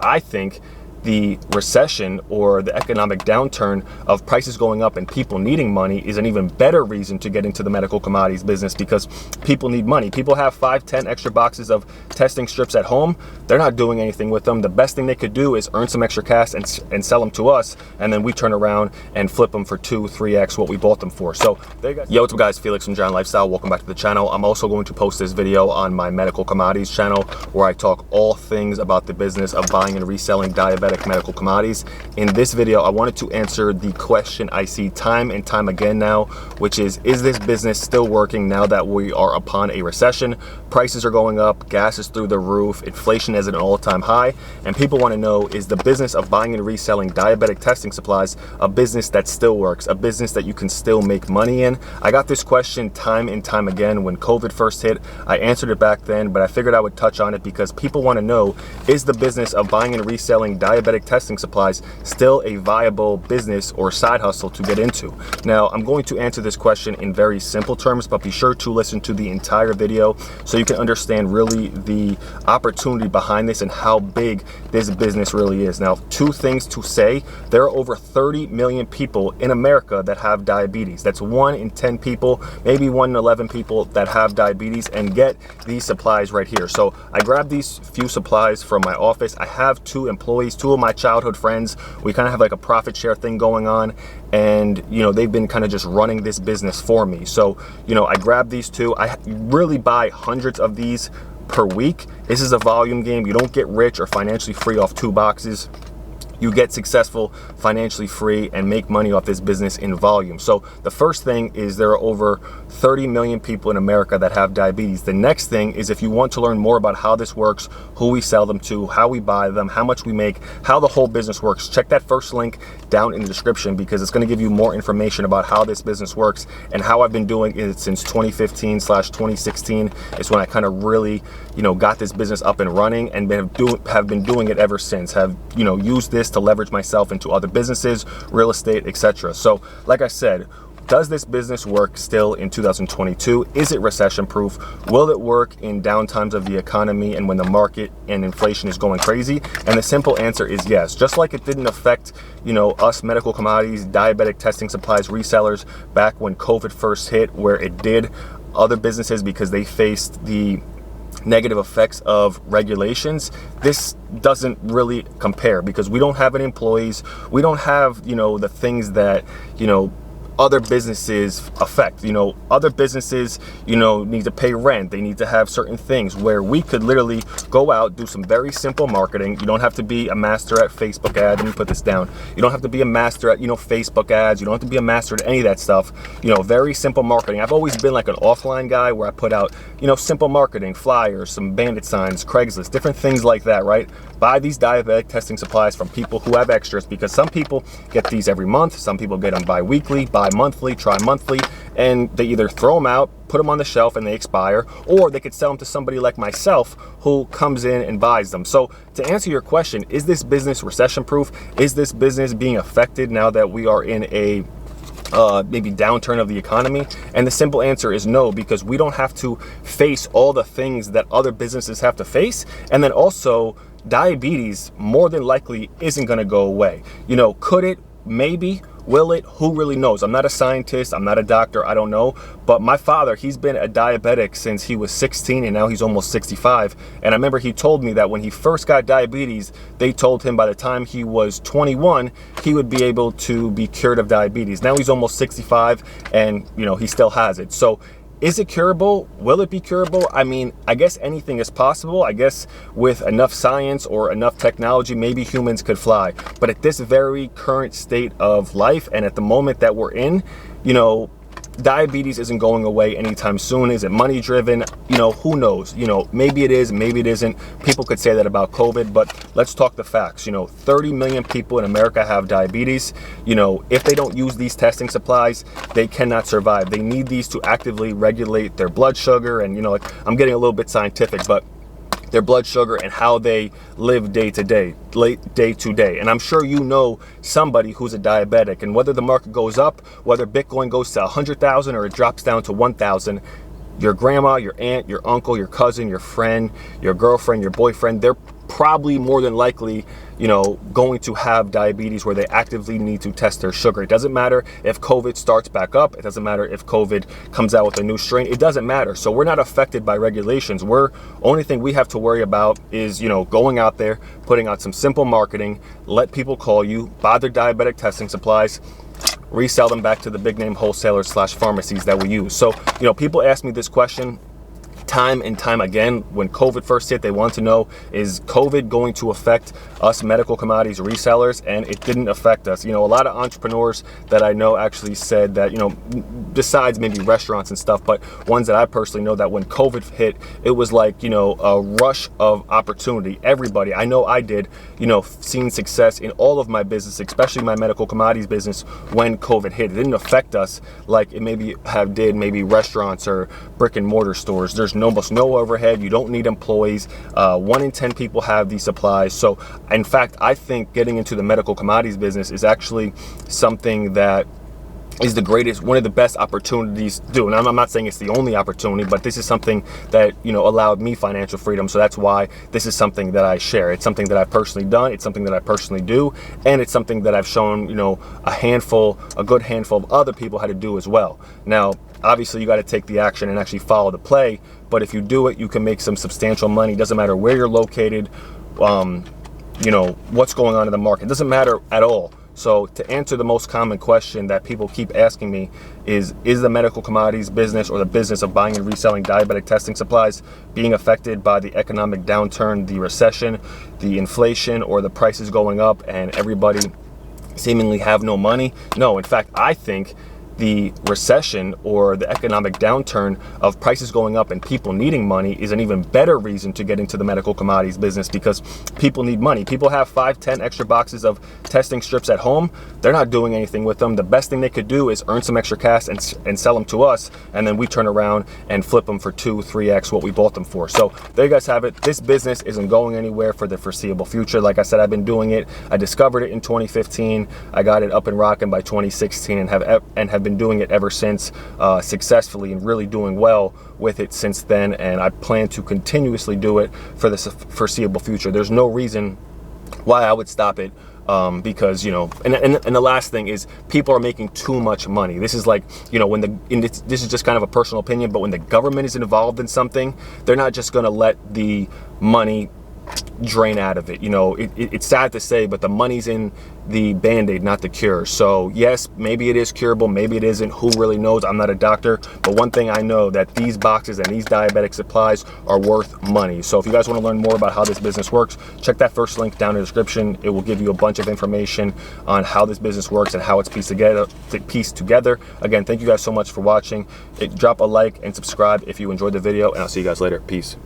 I think the recession or the economic downturn of prices going up and people needing money is an even better reason to get into the medical commodities business, because people need money. People have 5-10 extra boxes of testing strips at home. They're not doing anything with them. The best thing they could do is earn some extra cash and sell them to us, and then we turn around and flip them for 2-3x what we bought them for. So there you go. Yo, what's up guys, Felix from Giant Lifestyle. Welcome back to the channel. I'm also going to post this video on my medical commodities channel where I talk all things about the business of buying and reselling diabetic medical commodities. In this video, I wanted to answer the question I see time and time again now, which is this business still working now that we are upon a recession? Prices are going up, gas is through the roof, inflation is at an all-time high, and people want to know, is the business of buying and reselling diabetic testing supplies a business that still works, a business that you can still make money in? I got this question time and time again when COVID first hit. I answered it back then, but I figured I would touch on it because people want to know, is the business of buying and reselling diabetic testing supplies still a viable business or side hustle to get into? Now, I'm going to answer this question in very simple terms, but be sure to listen to the entire video so you can understand really the opportunity behind this and how big this business really is. Now, two things to say: there are over 30 million people in America that have diabetes. That's 1 in 10 people, maybe 1 in 11 people that have diabetes and get these supplies right here. So I grabbed these few supplies from my office. I have 2 employees, 2 of my childhood friends. We kind of have like a profit share thing going on, and they've been kind of just running this business for me. So I grabbed these 2. I really buy hundreds of these per week. This is a volume game. You don't get rich or financially free off 2 boxes. You get successful, financially free, and make money off this business in volume. So the first thing is there are over 30 million people in America that have diabetes. The next thing is, if you want to learn more about how this works, who we sell them to, how we buy them, how much we make, how the whole business works, check that first link down in the description, because it's going to give you more information about how this business works and how I've been doing it since 2015/2016 is when I kind of really, got this business up and running, and have been doing it ever since. Have, used this to leverage myself into other businesses, real estate, etc. So like I said, does this business work still in 2022? Is it recession proof? Will it work in downtimes of the economy and when the market and inflation is going crazy? And the simple answer is yes. Just like it didn't affect, us medical commodities, diabetic testing supplies resellers back when COVID first hit, where it did other businesses because they faced the negative effects of regulations. This doesn't really compare because we don't have any employees. We don't have, the things that, other businesses affect. Other businesses, need to pay rent. They need to have certain things where we could literally go out, do some very simple marketing. You don't have to be a master at Facebook ads. Let me put this down. You don't have to be a master at, Facebook ads. You don't have to be a master at any of that stuff. Very simple marketing. I've always been like an offline guy where I put out, simple marketing, flyers, some bandit signs, Craigslist, different things like that, right? Buy these diabetic testing supplies from people who have extras, because some people get these every month. Some people get them bi-weekly, monthly, tri-monthly, and they either throw them out, put them on the shelf, and they expire, or they could sell them to somebody like myself who comes in and buys them. So to answer your question, is this business recession proof? Is this business being affected now that we are in a maybe downturn of the economy? And the simple answer is no, because we don't have to face all the things that other businesses have to face. And then also, diabetes more than likely isn't going to go away. Could it? Maybe. Will it? Who really knows? I'm not a scientist. I'm not a doctor. I don't know. But my father, he's been a diabetic since he was 16, and now he's almost 65. And I remember he told me that when he first got diabetes, they told him by the time he was 21, he would be able to be cured of diabetes. Now he's almost 65, and he still has it. So is it curable? Will it be curable? I mean, I guess anything is possible. I guess with enough science or enough technology, maybe humans could fly. But at this very current state of life, and at the moment that we're in, diabetes isn't going away anytime soon. Is it money driven? Who knows? Maybe it is, maybe it isn't. People could say that about COVID, but let's talk the facts. 30 million people in America have diabetes. If they don't use these testing supplies, they cannot survive. They need these to actively regulate their blood sugar. And, I'm getting a little bit scientific, but their blood sugar and how they live day to day. And I'm sure somebody who's a diabetic, and whether the market goes up, whether Bitcoin goes to 100,000 or it drops down to 1,000, your grandma, your aunt, your uncle, your cousin, your friend, your girlfriend, your boyfriend, they're probably more than likely, you know, going to have diabetes where they actively need to test their sugar. It doesn't matter if COVID starts back up. It doesn't matter if COVID comes out with a new strain. It doesn't matter. So we're not affected by regulations. Only thing we have to worry about is, you know, going out there, putting out some simple marketing, let people call you, buy their diabetic testing supplies, resell them back to the big name wholesalers / pharmacies that we use. So, you know, people ask me this question time and time again. When COVID first hit, they want to know, is COVID going to affect us medical commodities resellers? And it didn't affect us. You know, a lot of entrepreneurs that I know actually said that, you know, besides maybe restaurants and stuff, but ones that I personally know, that when COVID hit, it was like, you know, a rush of opportunity. Everybody, I know I did, you know, seen success in all of my business, especially my medical commodities business, when COVID hit. It didn't affect us like it maybe did maybe restaurants or brick and mortar stores. There's almost no overhead. You don't need employees. 1 in 10 people have these supplies. So in fact, I think getting into the medical commodities business is actually something that is the greatest, one of the best opportunities to do. And I'm not saying it's the only opportunity, but this is something that, you know, allowed me financial freedom. So that's why this is something that I share. It's something that I've personally done. It's something that I personally do. And it's something that I've shown, you know, a good handful of other people how to do as well. Now, obviously you got to take the action and actually follow the play. But if you do it, you can make some substantial money. Doesn't matter where you're located, you know, what's going on in the market. It doesn't matter at all. So to answer the most common question that people keep asking me is the medical commodities business, or the business of buying and reselling diabetic testing supplies, being affected by the economic downturn, the recession, the inflation, or the prices going up and everybody seemingly have no money? No, in fact, I think the recession or the economic downturn of prices going up and people needing money is an even better reason to get into the medical commodities business, because people need money. People have 5-10 extra boxes of testing strips at home. They're not doing anything with them. The best thing they could do is earn some extra cash and sell them to us, and then we turn around and flip them for 2-3x what we bought them for. So there you guys have it. This business isn't going anywhere for the foreseeable future. Like I said, I've been doing it. I discovered it in 2015. I got it up and rocking by 2016 and have been doing it ever since, successfully, and really doing well with it since then. And I plan to continuously do it for the foreseeable future. There's no reason why I would stop it, because, you know, and the last thing is, people are making too much money. This is like, you know, this is just kind of a personal opinion, but when the government is involved in something, they're not just going to let the money drain out of it. You know, it's sad to say, but the money's in the Band-Aid, not the cure. So yes, maybe it is curable, maybe it isn't. Who really knows? I'm not a doctor, but one thing I know, that these boxes and these diabetic supplies are worth money. So if you guys want to learn more about how this business works, check that first link down in the description. It will give you a bunch of information on how this business works and how it's pieced together. Again, thank you guys so much for watching. Drop a like and subscribe if you enjoyed the video, and I'll see you guys later. Peace.